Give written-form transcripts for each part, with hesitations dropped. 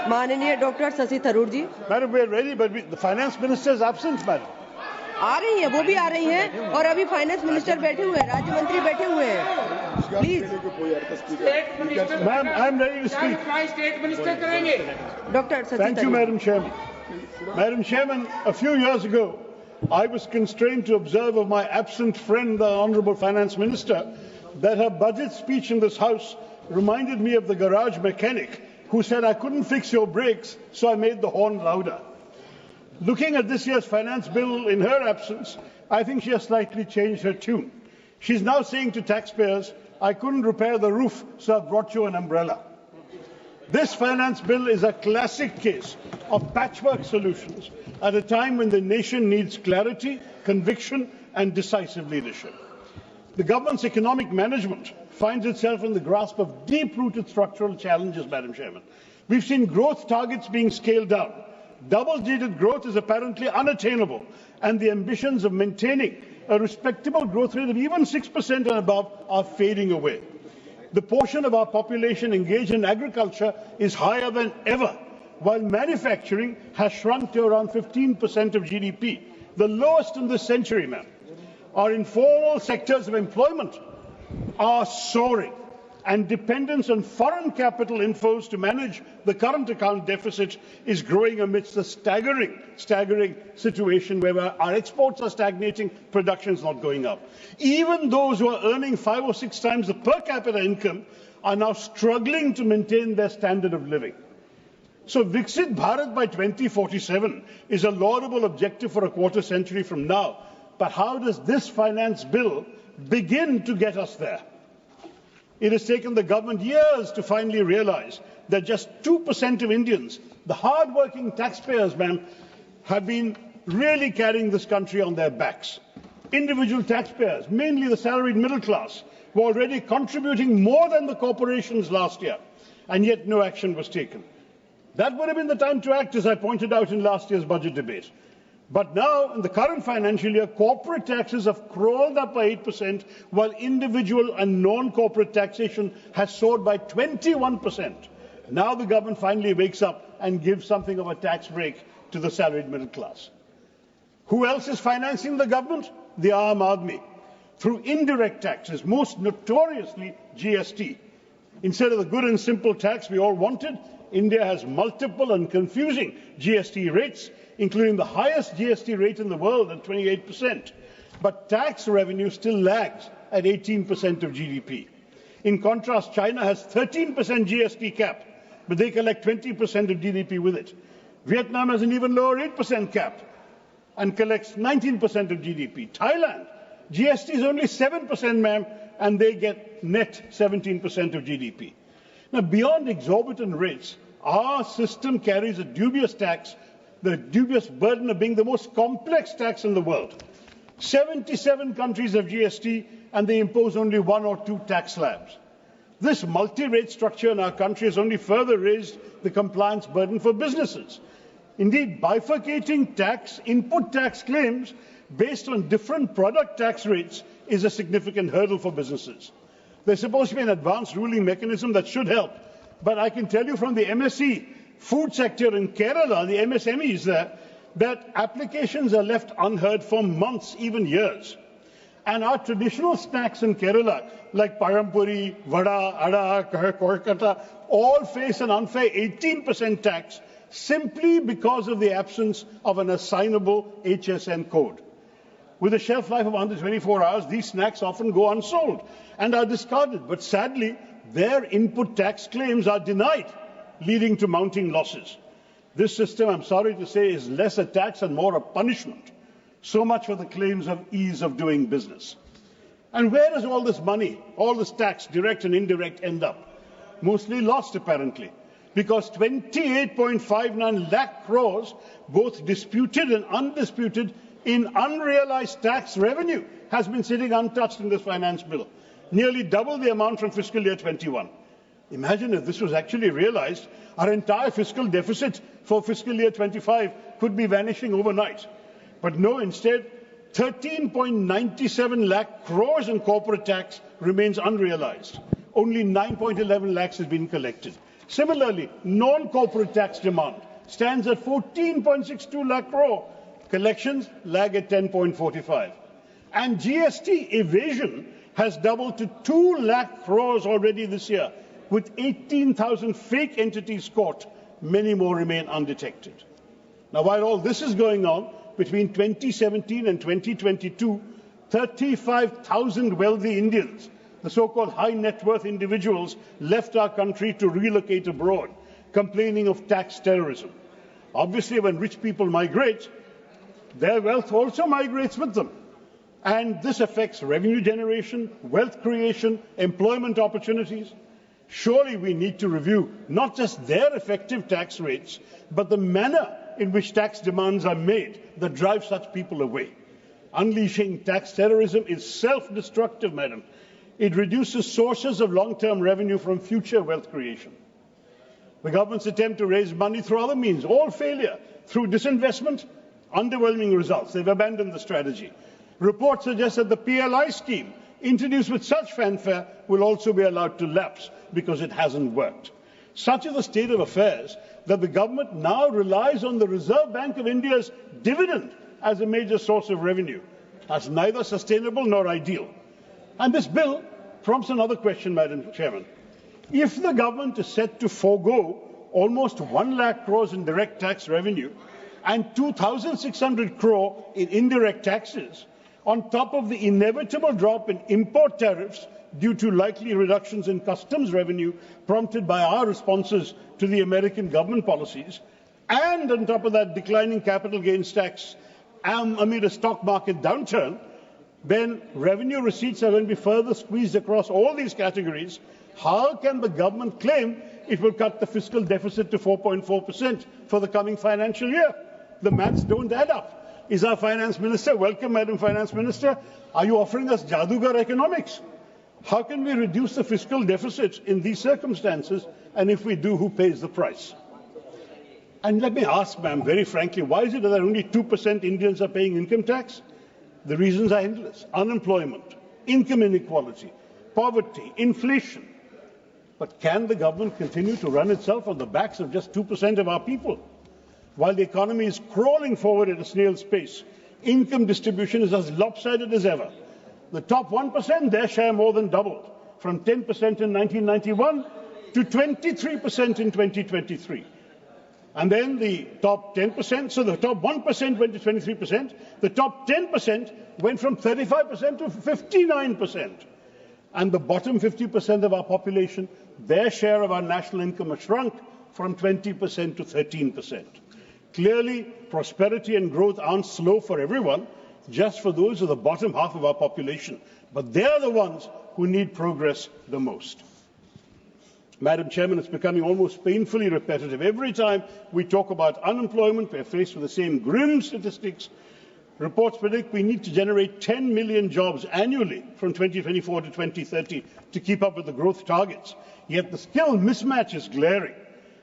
माननीय doctor Shashi Tharoor ji. Madam, we are ready, but the finance minister is absent, madam. आ रही हैं, वो भी आ रही हैं और अभी फाइनेंस मिनिस्टर बैठे हुए हैं, राज्य मंत्री बैठे हुए हैं। Please. Ma'am, I am ready to speak. State minister करेंगे। Doctor Shashi Thank you, Tharoor. Madam Chairman. Madam Chairman, a few years ago, I was constrained to observe of my absent friend, the Honourable Finance Minister, that her budget speech in this House reminded me of the garage mechanic who said, "I couldn't fix your brakes, so I made the horn louder." Looking at this year's finance bill in her absence, I think she has slightly changed her tune. She's now saying to taxpayers, "I couldn't repair the roof, so I brought you an umbrella." This finance bill is a classic case of patchwork solutions at a time when the nation needs clarity, conviction and decisive leadership. The government's economic management finds itself in the grasp of deep-rooted structural challenges, Madam Chairman. We've seen growth targets being scaled down. Double-digit growth is apparently unattainable, and the ambitions of maintaining a respectable growth rate of even 6% and above are fading away. The portion of our population engaged in agriculture is higher than ever, while manufacturing has shrunk to around 15% of GDP, the lowest in this century, ma'am. Our informal sectors of employment are soaring, and dependence on foreign capital inflows to manage the current account deficit is growing amidst a staggering situation where our exports are stagnating, production is not going up. Even those who are earning 5 or 6 times the per capita income are now struggling to maintain their standard of living. So Viksit Bharat by 2047 is a laudable objective for a quarter century from now. But how does this finance bill begin to get us there? It has taken the government years to finally realize that just 2% of Indians, the hard-working taxpayers, ma'am, have been really carrying this country on their backs. Individual taxpayers, mainly the salaried middle class, were already contributing more than the corporations last year, and yet no action was taken. That would have been the time to act, as I pointed out in last year's budget debate. But now, in the current financial year, corporate taxes have crawled up by 8%, while individual and non-corporate taxation has soared by 21%. Now the government finally wakes up and gives something of a tax break to the salaried middle class. Who else is financing the government? The Aam Aadmi, through indirect taxes, most notoriously GST. Instead of the good and simple tax we all wanted, India has multiple and confusing GST rates, including the highest GST rate in the world at 28%. But tax revenue still lags at 18% of GDP. In contrast, China has 13% GST cap, but they collect 20% of GDP with it. Vietnam has an even lower 8% cap and collects 19% of GDP. Thailand, GST is only 7%, ma'am, and they get net 17% of GDP. Now, beyond exorbitant rates, our system carries a dubious tax, the dubious burden of being the most complex tax in the world. 77 countries have GST, and they impose only 1 or 2 tax slabs. This multi-rate structure in our country has only further raised the compliance burden for businesses. Indeed, bifurcating input tax claims based on different product tax rates is a significant hurdle for businesses. There's supposed to be an advanced ruling mechanism that should help. But I can tell you from the MSE food sector in Kerala, the MSMEs there, that applications are left unheard for months, even years. And our traditional snacks in Kerala, like parampuri, vada, ada, korkata, all face an unfair 18% tax simply because of the absence of an assignable HSN code. With a shelf life of under 24 hours, these snacks often go unsold and are discarded. But sadly, their input tax claims are denied, leading to mounting losses. This system, I'm sorry to say, is less a tax and more a punishment. So much for the claims of ease of doing business. And where does all this money, all this tax, direct and indirect, end up? Mostly lost, apparently, because 28.59 lakh crores, both disputed and undisputed, in unrealized tax revenue has been sitting untouched in this finance bill, nearly double the amount from fiscal year 21. Imagine if this was actually realized, our entire fiscal deficit for fiscal year 25 could be vanishing overnight. But no, instead, 13.97 lakh crores in corporate tax remains unrealized. Only 9.11 lakhs has been collected. Similarly, non-corporate tax demand stands at 14.62 lakh crore. Collections lag at 10.45. And GST evasion has doubled to 2 lakh crores already this year, with 18,000 fake entities caught. Many more remain undetected. Now, while all this is going on, between 2017 and 2022, 35,000 wealthy Indians, the so-called high net worth individuals, left our country to relocate abroad, complaining of tax terrorism. Obviously, when rich people migrate, their wealth also migrates with them. And this affects revenue generation, wealth creation, employment opportunities. Surely we need to review not just their effective tax rates, but the manner in which tax demands are made that drive such people away. Unleashing tax terrorism is self-destructive, madam. It reduces sources of long-term revenue from future wealth creation. The government's attempt to raise money through other means, all failure. Through disinvestment, underwhelming results. They've abandoned the strategy. Reports suggest that the PLI scheme, introduced with such fanfare, will also be allowed to lapse because it hasn't worked. Such is the state of affairs that the government now relies on the Reserve Bank of India's dividend as a major source of revenue. That's neither sustainable nor ideal. And this bill prompts another question, Madam Chairman. If the government is set to forego almost 1 lakh crores in direct tax revenue and 2,600 crore in indirect taxes, on top of the inevitable drop in import tariffs due to likely reductions in customs revenue prompted by our responses to the American government policies, and on top of that declining capital gains tax amid a stock market downturn, then revenue receipts are going to be further squeezed across all these categories. How can the government claim it will cut the fiscal deficit to 4.4% for the coming financial year? The maths don't add up. Is our finance minister, welcome Madam Finance Minister, are you offering us Jadugar economics? How can we reduce the fiscal deficit in these circumstances? And if we do, who pays the price? And let me ask, ma'am, very frankly, why is it that only 2% Indians are paying income tax? The reasons are endless. Unemployment, income inequality, poverty, inflation. But can the government continue to run itself on the backs of just 2% of our people? While the economy is crawling forward at a snail's pace, income distribution is as lopsided as ever. The top 1%, their share more than doubled, from 10% in 1991 to 23% in 2023. And then the top 10%, so the top 1% went to 23%, the top 10% went from 35% to 59%. And the bottom 50% of our population, their share of our national income has shrunk from 20% to 13%. Clearly, prosperity and growth aren't slow for everyone, just for those of the bottom half of our population. But they're the ones who need progress the most. Madam Chairman, it's becoming almost painfully repetitive. Every time we talk about unemployment, we're faced with the same grim statistics. Reports predict we need to generate 10 million jobs annually from 2024 to 2030 to keep up with the growth targets. Yet the skill mismatch is glaring.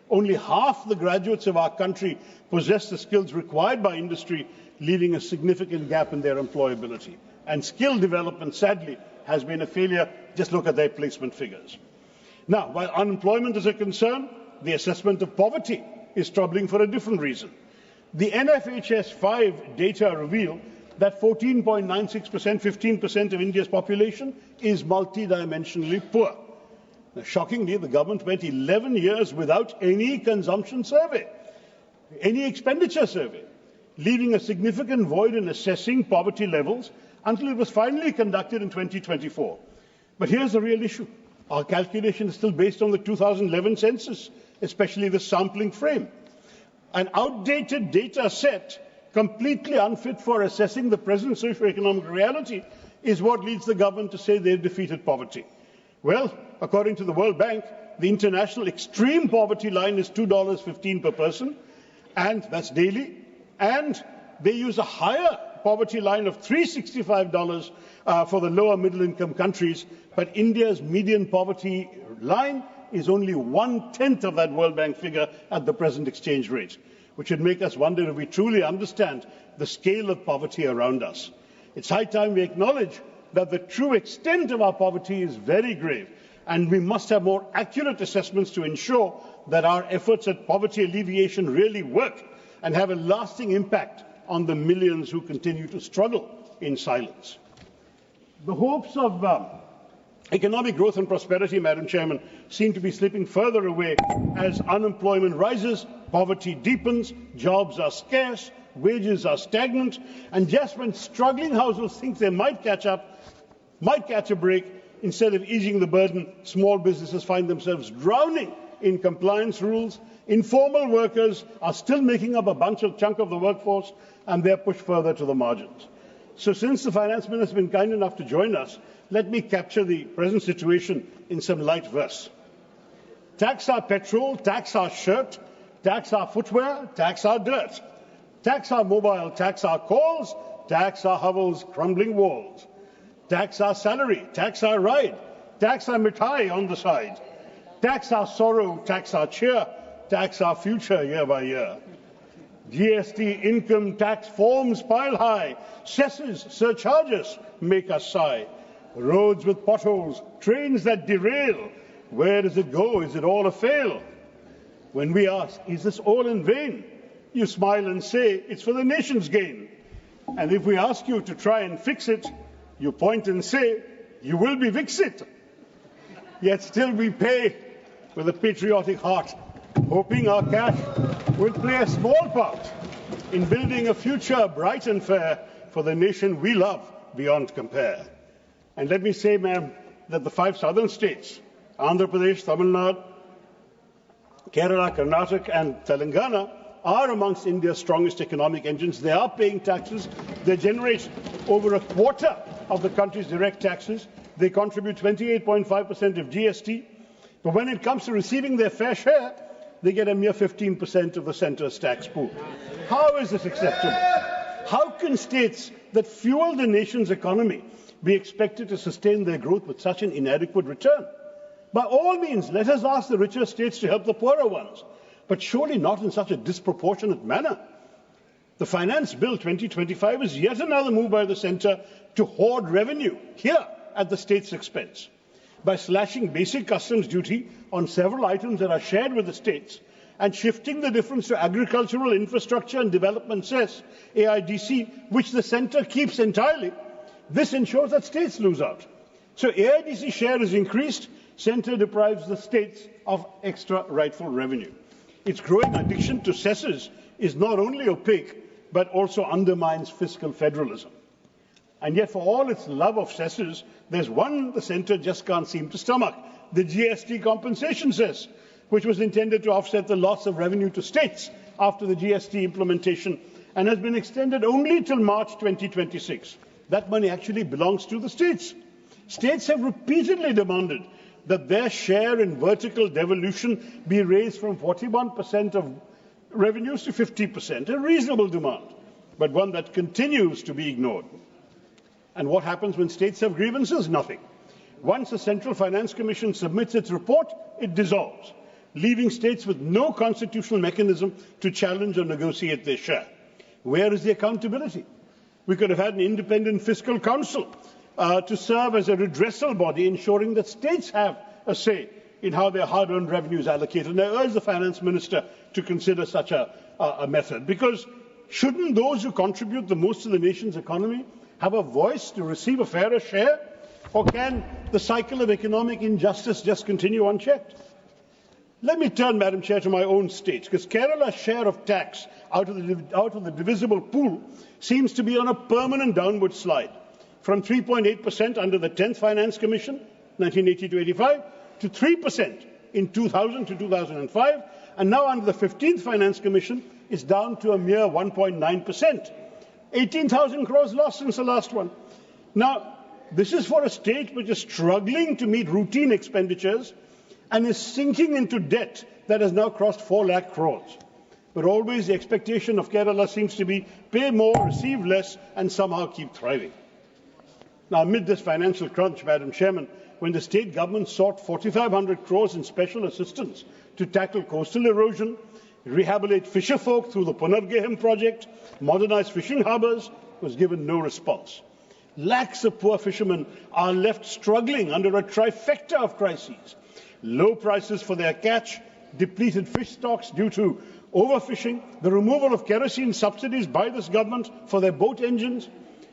Only half the graduates of our country possess the skills required by industry, leaving a significant gap in their employability. And skill development, sadly, has been a failure. Just look at their placement figures. Now, while unemployment is a concern, the assessment of poverty is troubling for a different reason. The NFHS 5 data reveal that 14.96%, 15% of India's population is multidimensionally poor. Now, shockingly, the government went 11 years without any consumption survey, any expenditure survey, leaving a significant void in assessing poverty levels until it was finally conducted in 2024. But here's the real issue. Our calculation is still based on the 2011 census, especially the sampling frame. An outdated data set, completely unfit for assessing the present socio-economic reality, is what leads the government to say they've defeated poverty. Well, according to the World Bank, the international extreme poverty line is $2.15 per person, and that's daily, and they use a higher poverty line of $365 for the lower middle income countries, but India's median poverty line is only 1/10 of that World Bank figure at the present exchange rate, which should make us wonder if we truly understand the scale of poverty around us. It's high time we acknowledge that the true extent of our poverty is very grave, and we must have more accurate assessments to ensure that our efforts at poverty alleviation really work and have a lasting impact on the millions who continue to struggle in silence. The hopes of economic growth and prosperity, Madam Chairman, seem to be slipping further away as unemployment rises, poverty deepens, jobs are scarce, wages are stagnant, and just when struggling households think they might catch a break, instead of easing the burden, small businesses find themselves drowning in compliance rules. Informal workers are still making up a chunk of the workforce, and they're pushed further to the margins. So since the Finance Minister has been kind enough to join us, let me capture the present situation in some light verse. Tax our petrol, tax our shirt, tax our footwear, tax our dirt. Tax our mobile, tax our calls, tax our hovels, crumbling walls. Tax our salary, tax our ride, tax our mithai on the side. Tax our sorrow, tax our cheer, tax our future year by year. GST income tax forms pile high, cesses, surcharges make us sigh. Roads with potholes, trains that derail, where does it go? Is it all a fail? When we ask, is this all in vain? You smile and say, it's for the nation's gain. And if we ask you to try and fix it, you point and say, you will be Vixit. Yet still we pay with a patriotic heart, hoping our cash will play a small part in building a future bright and fair for the nation we love beyond compare. And let me say, ma'am, that the 5 southern states, Andhra Pradesh, Tamil Nadu, Kerala, Karnataka and Telangana, are amongst India's strongest economic engines. They are paying taxes. They generate over a quarter of the country's direct taxes. They contribute 28.5% of GST. But when it comes to receiving their fair share, they get a mere 15% of the centre's tax pool. How is this acceptable? How can states that fuel the nation's economy be expected to sustain their growth with such an inadequate return? By all means, let us ask the richer states to help the poorer ones, but surely not in such a disproportionate manner. The Finance Bill 2025 is yet another move by the centre to hoard revenue here at the state's expense. By slashing basic customs duty on several items that are shared with the states and shifting the difference to agricultural infrastructure and development cess, AIDC, which the centre keeps entirely, this ensures that states lose out. So AIDC share is increased, centre deprives the states of extra rightful revenue. Its growing addiction to cesses is not only opaque, but also undermines fiscal federalism. And yet, for all its love of cesses, there's one the centre just can't seem to stomach, the GST compensation cess, which was intended to offset the loss of revenue to states after the GST implementation and has been extended only till March 2026. That money actually belongs to the states. States have repeatedly demanded that their share in vertical devolution be raised from 41% of revenues to 50%, a reasonable demand, but one that continues to be ignored. And what happens when states have grievances? Nothing. Once the Central Finance Commission submits its report, it dissolves, leaving states with no constitutional mechanism to challenge or negotiate their share. Where is the accountability? We could have had an independent fiscal council to serve as a redressal body, ensuring that states have a say in how their hard-earned revenue is allocated. And I urge the Finance Minister to consider such a method, because shouldn't those who contribute the most to the nation's economy have a voice to receive a fairer share? Or can the cycle of economic injustice just continue unchecked? Let me turn, Madam Chair, to my own state, because Kerala's share of tax out of the divisible pool seems to be on a permanent downward slide, from 3.8% under the 10th Finance Commission, 1980 to 85, to 3% in 2000 to 2005, and now under the 15th Finance Commission, is down to a mere 1.9%. 18,000 crores lost since the last one. Now, this is for a state which is struggling to meet routine expenditures and is sinking into debt that has now crossed 4 lakh crores. But always the expectation of Kerala seems to be pay more, receive less, and somehow keep thriving. Now, amid this financial crunch, Madam Chairman, when the state government sought 4,500 crores in special assistance to tackle coastal erosion, rehabilitate fisherfolk through the Punargehem project, modernize fishing harbours, was given no response. lakhs of poor fishermen are left struggling under a trifecta of crises. Low prices for their catch, depleted fish stocks due to overfishing, the removal of kerosene subsidies by this government for their boat engines,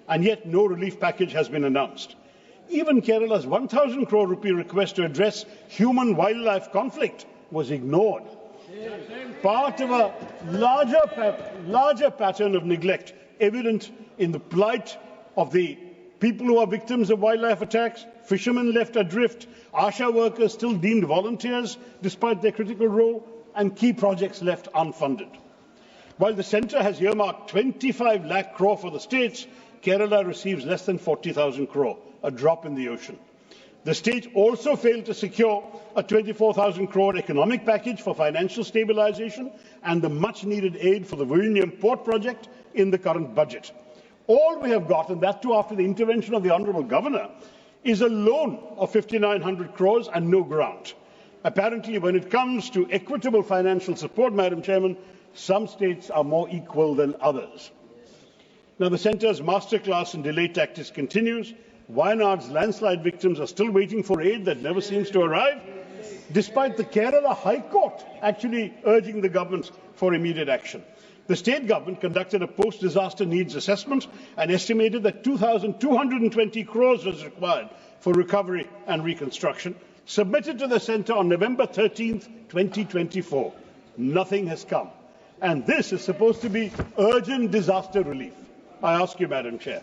and yet no relief package has been announced. Even Kerala's 1,000 crore rupee request to address human-wildlife conflict was ignored. Part of a larger pattern of neglect evident in the plight of the people who are victims of wildlife attacks, fishermen left adrift, ASHA workers still deemed volunteers despite their critical role, and key projects left unfunded. While the centre has earmarked 25 lakh crore for the states, Kerala receives less than 40,000 crore, a drop in the ocean. The state also failed to secure a 24,000 crore economic package for financial stabilisation and the much-needed aid for the Vilnius port project in the current budget. All we have got, and that too after the intervention of the Honourable Governor, is a loan of 5,900 crores and no grant. Apparently, when it comes to equitable financial support, Madam Chairman, some states are more equal than others. Now, the centre's masterclass in delay tactics continues. Wayanad's landslide victims are still waiting for aid that never seems to arrive, despite the Kerala High Court actually urging the government for immediate action. The state government conducted a post-disaster needs assessment and estimated that 2,220 crores was required for recovery and reconstruction, submitted to the centre on November 13th, 2024. Nothing has come. And this is supposed to be urgent disaster relief. I ask you, Madam Chair,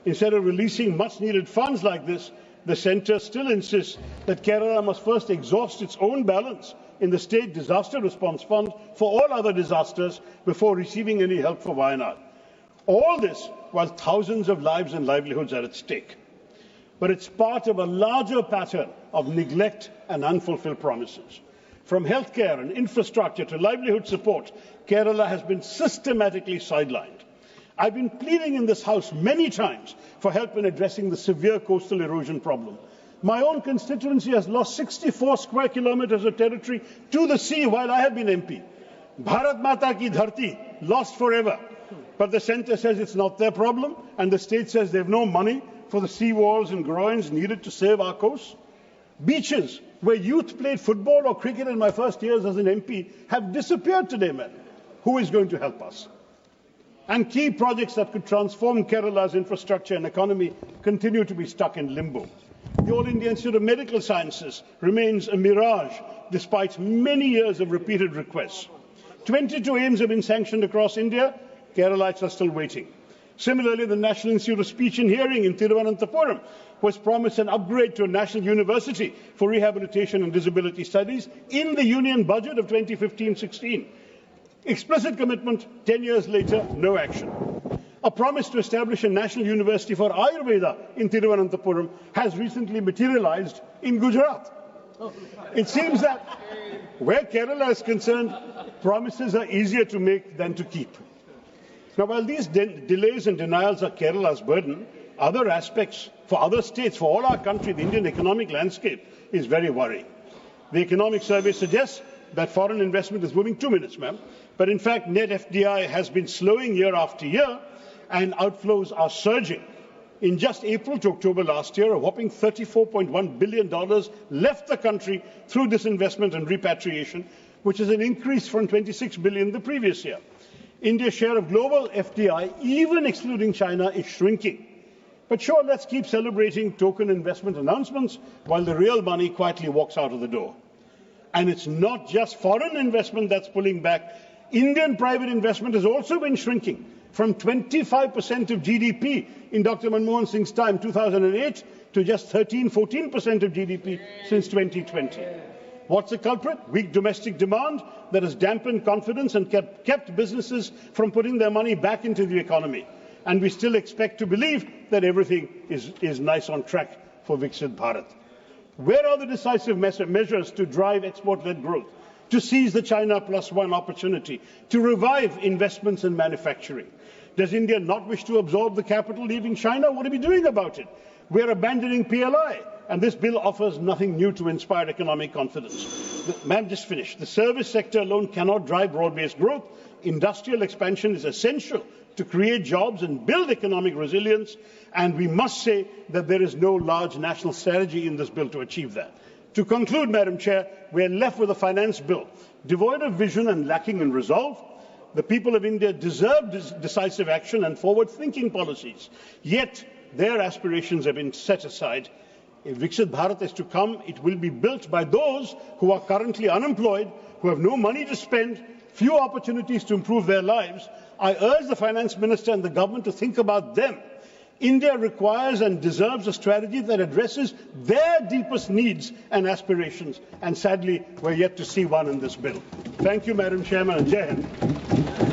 instead of releasing much-needed funds like this, the centre still insists that Kerala must first exhaust its own balance in the State Disaster Response Fund for all other disasters before receiving any help for Wayanad. All this while thousands of lives and livelihoods are at stake. But it's part of a larger pattern of neglect and unfulfilled promises. From healthcare and infrastructure to livelihood support, Kerala has been systematically sidelined. I've been pleading in this House many times for help in addressing the severe coastal erosion problem. My own constituency has lost 64 square kilometers of territory to the sea while I have been MP. Bharat Mata ki dharti, lost forever. But the centre says it's not their problem, and the state says they have no money for the sea walls and groins needed to save our coast. Beaches where youth played football or cricket in my first years as an MP have disappeared today, man. Who is going to help us? And key projects that could transform Kerala's infrastructure and economy continue to be stuck in limbo. The All India Institute of Medical Sciences remains a mirage despite many years of repeated requests. 22 aims have been sanctioned across India. Keralites are still waiting. Similarly, the National Institute of Speech and Hearing in Thiruvananthapuram was promised an upgrade to a national university for rehabilitation and disability studies in the union budget of 2015-16. Explicit commitment, 10 years later, no action. A promise to establish a national university for Ayurveda in Thiruvananthapuram has recently materialized in Gujarat. It seems that where Kerala is concerned, promises are easier to make than to keep. Now, while these delays and denials are Kerala's burden, other aspects for other states, for all our country, the Indian economic landscape is very worrying. The economic survey suggests that foreign investment is moving 2 minutes, ma'am. But in fact, net FDI has been slowing year after year, and outflows are surging. In just April to October last year, a whopping $34.1 billion left the country through disinvestment and repatriation, which is an increase from $26 billion the previous year. India's share of global FDI, even excluding China, is shrinking. But sure, let's keep celebrating token investment announcements while the real money quietly walks out of the door. And it's not just foreign investment that's pulling back. Indian private investment has also been shrinking from 25% of GDP in Dr. Manmohan Singh's time, 2008, to just 13-14% of GDP since 2020. What's the culprit? Weak domestic demand that has dampened confidence and kept businesses from putting their money back into the economy. And we still expect to believe that everything is nice on track for Viksit Bharat. Where are the decisive measures to drive export-led growth, to seize the China +1 opportunity, to revive investments in manufacturing? Does India not wish to absorb the capital leaving China? What are we doing about it? We're abandoning PLI, and this bill offers nothing new to inspire economic confidence. Ma'am, just finished. The service sector alone cannot drive broad-based growth. Industrial expansion is essential to create jobs and build economic resilience, and we must say that there is no large national strategy in this bill to achieve that. To conclude, Madam Chair, we are left with a finance bill devoid of vision and lacking in resolve. The people of India deserve decisive action and forward-thinking policies, yet their aspirations have been set aside. If Viksit Bharat is to come, it will be built by those who are currently unemployed, who have no money to spend, few opportunities to improve their lives. I urge the Finance Minister and the government to think about them. India requires and deserves a strategy that addresses their deepest needs and aspirations, and sadly, we're yet to see one in this bill. Thank you, Madam Chairman, and Jai Hind.